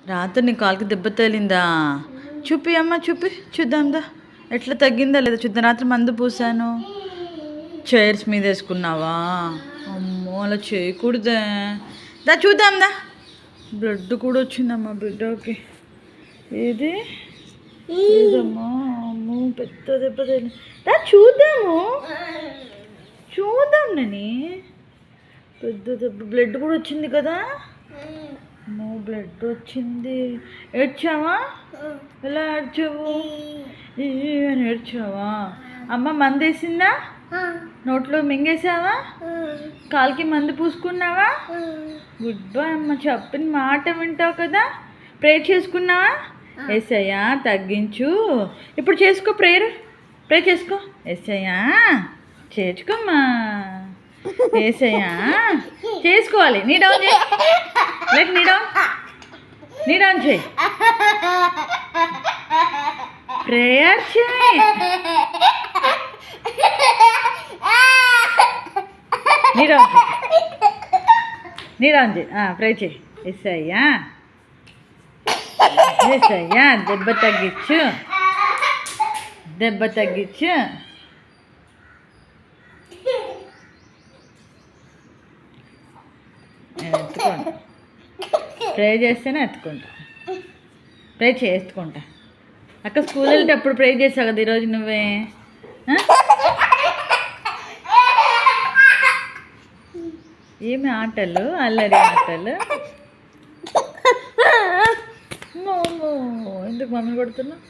రాత్రి నీ కాలుకి దెబ్బ తగిలిందా? చూపి అమ్మ, చూపి చూద్దాందా ఎట్లా తగ్గిందా లేదా చూద్దాం. రాత్రి మందు పూసాను. చైర్స్ మీద వేసుకున్నావా? అమ్మో అలా చేయకూడదే. దా చూద్దాందా. బ్లడ్ కూడా వచ్చిందమ్మా బిడ్డకి. ఏది ఏదమ్మా? అమ్మో పెద్ద దెబ్బ తగిలింది. దా చూద్దాము, చూద్దాం నని. పెద్ద దెబ్బ, బ్లడ్ కూడా వచ్చింది కదా. అమ్మో బ్లడ్ వచ్చింది. ఏడ్చావా? ఎలా ఏడ్చావు? అని ఏడ్చావా? అమ్మ మందు వేసిందా? నోట్లో మింగేసావా? కాలికి మందు పూసుకున్నావా? గుడ్ బాయ్ అమ్మ. చెప్పిన మాట వింటావు కదా. ప్రేయర్ చేసుకున్నావా? యేసయ్యా తగ్గించు. ఇప్పుడు చేసుకో ప్రేయర్. ప్రే చేసుకో. యేసయ్యా చేసుకోమ్మా. యేసయ్యా చేసుకోవాలి. నీ డౌన్ చేయి. లేక నీ డౌన్ చేయి. ప్రేయర్ చేయి. నీ డౌన్ చేయి. ప్రే చేయి. యేసయ్యా యేసయ్యా దెబ్బ తగ్గించు, దెబ్బ తగ్గించు. నేను ఎత్తుకుంటా. ప్రే చేస్తేనే ఎత్తుకుంటా. ప్రే చేస్తుకుంటా. అక్క స్కూల్ వెళ్ళేటప్పుడు ప్రే చేసావు కదా ఈరోజు నువ్వే. ఏమి ఆటలు, అల్లరి ఆటలు. ఎందుకు మమ్మీ కొడుతున్నావు?